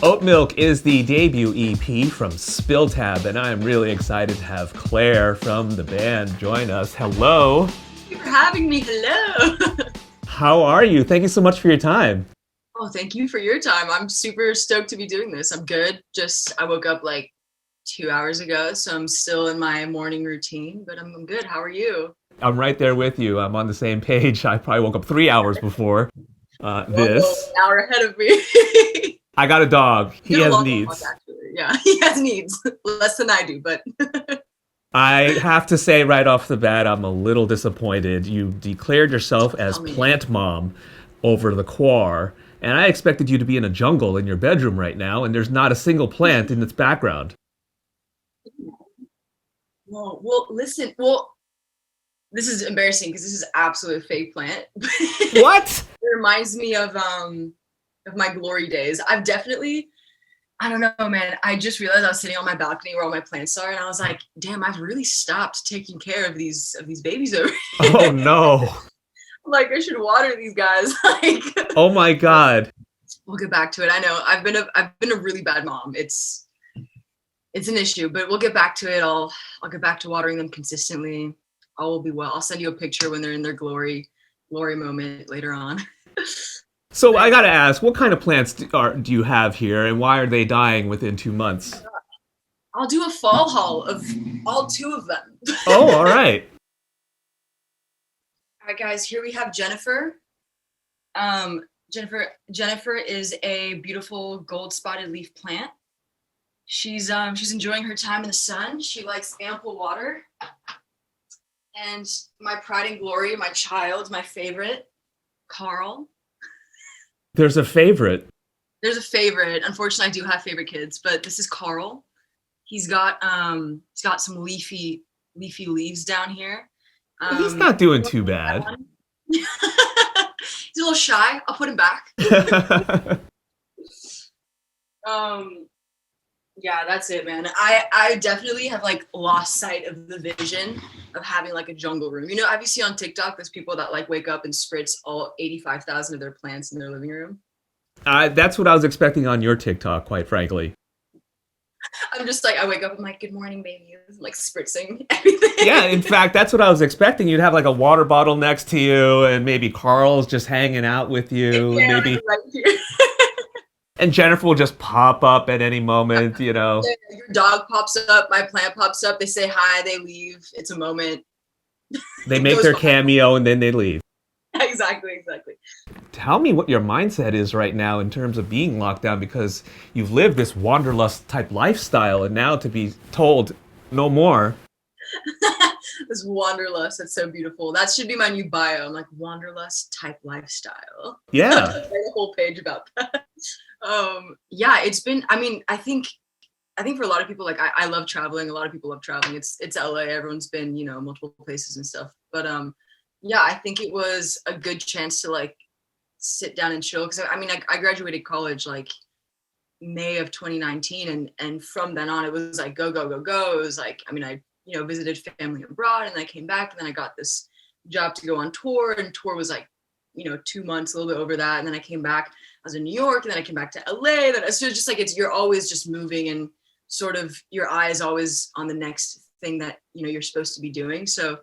Oatmilk is the debut EP from Spill Tab, and I am really excited to have Claire from the band join us. Hello. Thank you for having me. Hello. How are you? Thank you so much for your time. Oh, thank you for your time. I'm super stoked to be doing this. I'm good. I woke up like 2 hours ago, so I'm still in my morning routine, but I'm good. How are you? I'm right there with you. I'm on the same page. I probably woke up 3 hours before Whoa, this. an hour ahead of me. I got a dog. He Did a has long walk, needs. actually. Yeah, he has needs. Less than I do, but I have to say right off the bat, I'm a little disappointed. You declared yourself as tell me. plant mom over the quar, and I expected you to be in a jungle in your bedroom right now, and there's not a single plant in its background. Well, listen. Well, this is embarrassing because this is absolute fake plant. What? It reminds me of my glory days. I don't know, man. I just realized I was sitting on my balcony where all my plants are, and I was like, damn, I've really stopped taking care of these babies over Oh here. no. Like I should water these guys. Like Oh my god. we'll get back to it. I know I've been a really bad mom. It's an issue, but we'll get back to it. I'll get back to watering them consistently. All will be well. I'll send you a picture when they're in their glory moment later on. So I gotta ask, what kind of plants do you have here, and why are they dying within 2 months? I'll do a fall haul of all two of them. Oh, all right. All right, guys, here we have Jennifer. Jennifer is a beautiful gold spotted leaf plant. She's enjoying her time in the sun. She likes ample water. And my pride and glory, my child, my favorite, Carl. There's a favorite. There's a favorite. Unfortunately, I do have favorite kids, but this is Carl. He's got some leafy leaves down here. He's not doing too bad. He's a little shy. I'll put him back. Yeah, that's it, man. I definitely have like lost sight of the vision of having like a jungle room. You know, have you seen on TikTok there's people that like wake up and spritz all 85,000 of their plants in their living room? That's what I was expecting on your TikTok, quite frankly. I'm just like, I wake up, I'm like, good morning, baby. I'm like spritzing everything. Yeah, in fact, that's what I was expecting. You'd have like a water bottle next to you, and maybe Carl's just hanging out with you, and Yeah, maybe right here. and Jennifer will just pop up at any moment, you know. Your dog pops up, my plant pops up, they say hi, they leave. It's a moment. They It make goes their by. cameo and then they leave. Exactly. Tell me what your mindset is right now in terms of being locked down, because you've lived this wanderlust type lifestyle, and now to be told no more. This wanderlust, that's so beautiful. That should be my new bio. I'm like wanderlust type lifestyle. Yeah. Write a whole page about that. Yeah, it's been. I mean, I think for a lot of people, like I love traveling. A lot of people love traveling. It's LA. Everyone's been, multiple places and stuff. But yeah, I think it was a good chance to like sit down and chill. Because I mean, I graduated college like May of 2019, and from then on, it was like go go go go. It was like, I mean, I visited family abroad, and then I came back, and then I got this job to go on tour, and tour was like 2 months, a little bit over that, and then I came back. I was in New York, and then I came back to LA. Then so it's just like you're always just moving, and sort of your eye is always on the next thing that you're supposed to be doing. So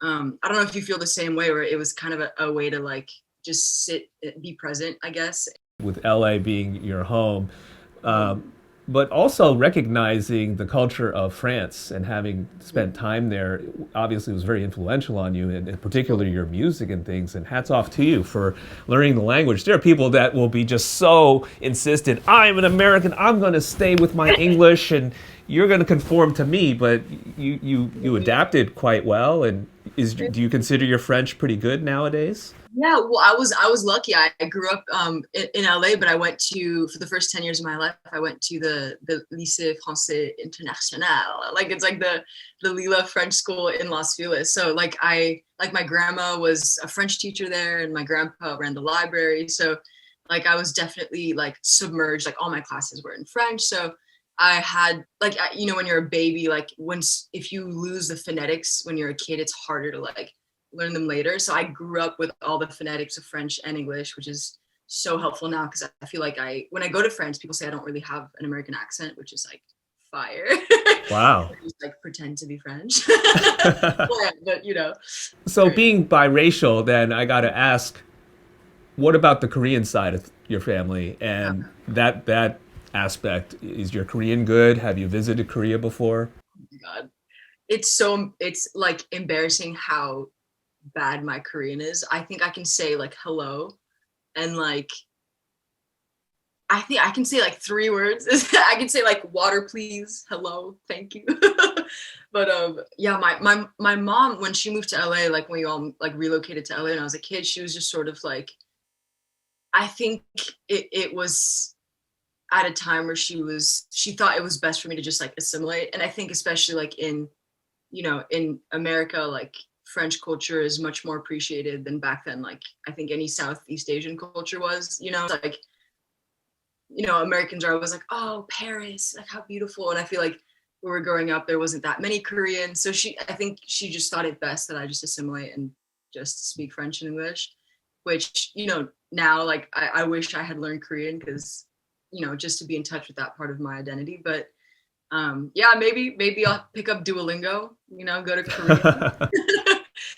I don't know if you feel the same way, where it was kind of a way to like just sit, be present, I guess. With LA being your home, but also recognizing the culture of France and having spent time there, obviously was very influential on you, and in particular your music and things. And hats off to you for learning the language. There are people that will be just so insistent. I'm an American. I'm going to stay with my English, and you're going to conform to me. But you adapted quite well. And do you consider your French pretty good nowadays? Yeah, well, I was lucky. I grew up in LA, but I went to, for the first 10 years of my life, I went to the Lycée Français International. Like it's like the Lila French school in Las Feliz. So like my grandma was a French teacher there, and my grandpa ran the library. So like I was definitely like submerged. Like all my classes were in French. So I had like when you're a baby, like if you lose the phonetics when you're a kid, it's harder to like learn them later. So I grew up with all the phonetics of French and English, which is so helpful now because I feel like when I go to France, people say I don't really have an American accent, which is like fire. Wow. Just like pretend to be French. But it's So great. being biracial, then I got to ask, what about the Korean side of your family Yeah. and that aspect? Is your Korean good? Have you visited Korea before? Oh my God. It's like embarrassing how bad my Korean is. I think I can say like hello and like I think I can say like 3 words. I can say like water please, hello, thank you. But yeah, my mom when she moved to LA, like when we all like relocated to LA when I was a kid, she was just sort of like I think it was at a time where she thought it was best for me to just like assimilate. And I think especially like in America, like French culture is much more appreciated than back then. Like I think any Southeast Asian culture was, like, Americans are always like, oh, Paris, like how beautiful. And I feel like when we were growing up, there wasn't that many Koreans. So I think she just thought it best that I just assimilate and just speak French and English, which, now like I wish I had learned Korean because, just to be in touch with that part of my identity. But yeah, maybe I'll pick up Duolingo, go to Korea.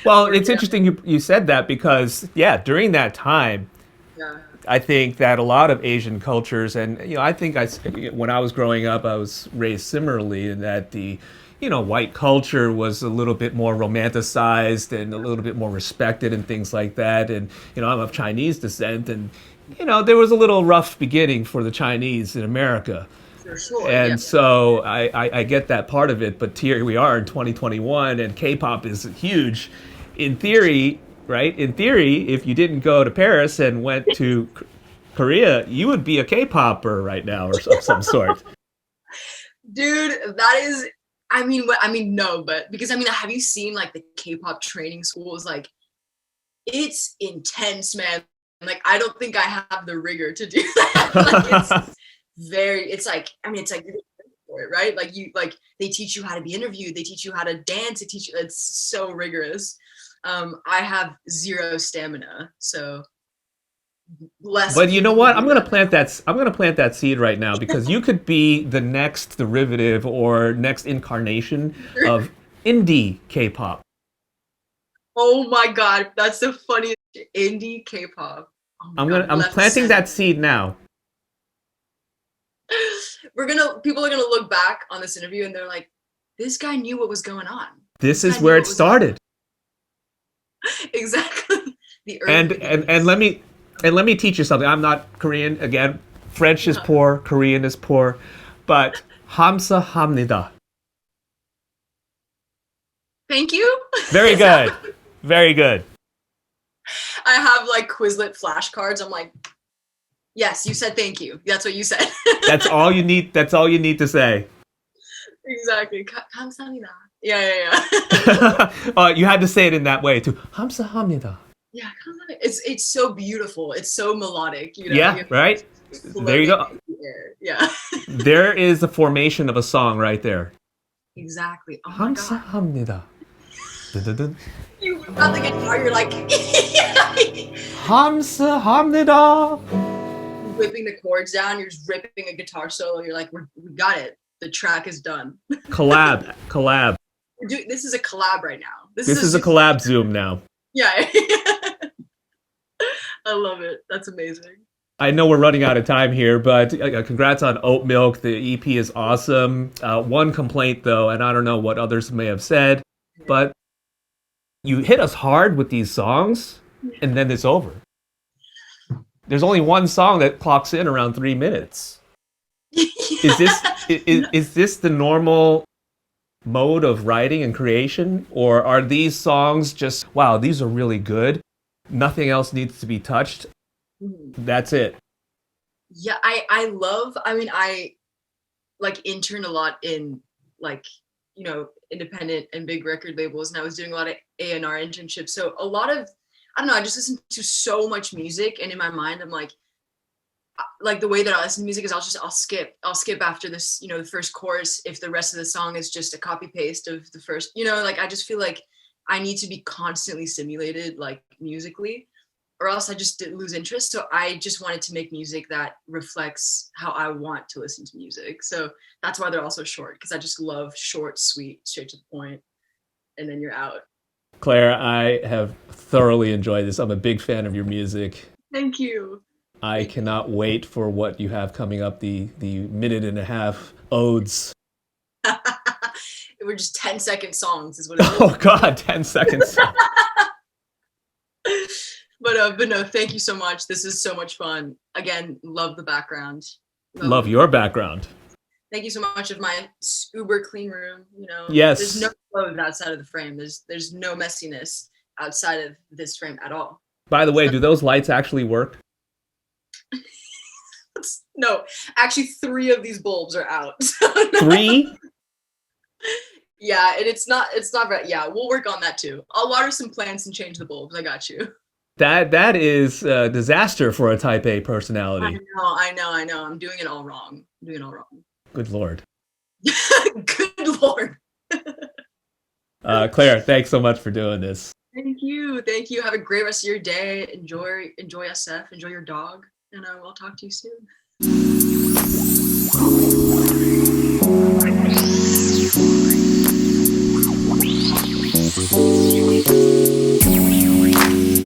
Well, Or it's yeah, interesting you said that because, yeah, during that time, yeah. I think that a lot of Asian cultures, and I think when I was growing up, I was raised similarly in that the, white culture was a little bit more romanticized and a little bit more respected and things like that. And I'm of Chinese descent, and there was a little rough beginning for the Chinese in America. For sure. Yeah. And so I get that part of it, but here we are in 2021, and K-pop is huge. In theory, right? In theory, if you didn't go to Paris and went to Korea, you would be a K-popper right now, or of some sort. Dude, that is, I mean, no, but because have you seen like the K-pop training schools? Like, it's intense, man. Like, I don't think I have the rigor to do that. Like, it's like for it, right? Like they teach you how to be interviewed, they teach you how to dance, they teach you. It's so rigorous. I have zero stamina, so less But you know people who what? do that. I'm gonna plant that seed right now because you could be the next derivative or next incarnation of indie K-pop. Oh my God, that's the funniest indie K-pop. Oh my God, I'm left planting center. that seed now. People are gonna look back on this interview and they're like, this guy knew what was going on. This This guy is knew where it what was going started. on. Exactly. The early And beginnings. let me teach you something. I'm not Korean again. French is Yeah. poor, Korean is poor, but 감사합니다. Thank you. Very Is that good. Very good. I have like Quizlet flashcards. I'm like, yes, you said thank you. That's what you said. That's all you need. That's all you need to say. Exactly. 감사합니다. Yeah. You had to say it in that way too. 감사합니다. Yeah, 감사합니다. It's so beautiful. It's so melodic. Yeah, You're right? There you floating go. in the air. Yeah. There is the formation of a song right there. Exactly. Oh my God. 감사합니다. dun-dun-dun. You got the guitar. You're like 감사합니다. whipping the chords down. You're just ripping a guitar solo. You're like, we got it. The track is done. Collab. This is a collab right now. This is a collab Zoom now. Yeah. I love it. That's amazing. I know we're running out of time here, but congrats on Oatmilk. The EP is awesome. One complaint, though, and I don't know what others may have said, but you hit us hard with these songs, and then it's over. There's only one song that clocks in around 3 minutes. Is this the normal mode of writing and creation, or are these songs just wow? These are really good. Nothing else needs to be touched. That's it. Yeah, I love, I like intern a lot in like, independent and big record labels, and I was doing a lot of A&R internships. So a lot of, I don't know, I just listened to so much music, and in my mind I'm like the way that I listen to music is I'll skip after this, the first chorus if the rest of the song is just a copy paste of the first, like I just feel like I need to be constantly stimulated like musically. or else I just didn't lose interest. So I just wanted to make music that reflects how I want to listen to music. So that's why they're also short, because I just love short, sweet, straight to the point, and then you're out. Claire, I have thoroughly enjoyed this. I'm a big fan of your music. Thank you. I Thank cannot wait for what you have coming up, the minute and a half odes. you. It were just 10-second songs is what it Oh God, 10 seconds. is. But no, thank you so much. This is so much fun. Again, love the background. Love your background. Thank you so much of my uber clean room. Yes. There's no clothes outside of the frame. There's no messiness outside of this frame at all. By the way, do those lights actually work? No, actually, 3 of these bulbs are out. 3? Yeah, and it's not right. Yeah, we'll work on that too. I'll water some plants and change the bulbs. I got you. That is a disaster for a Type A personality. I know. I'm doing it all wrong. Good Lord. Good Lord. Claire, thanks so much for doing this. Thank you. Have a great rest of your day. Enjoy SF. Enjoy your dog. And I'll talk to you soon.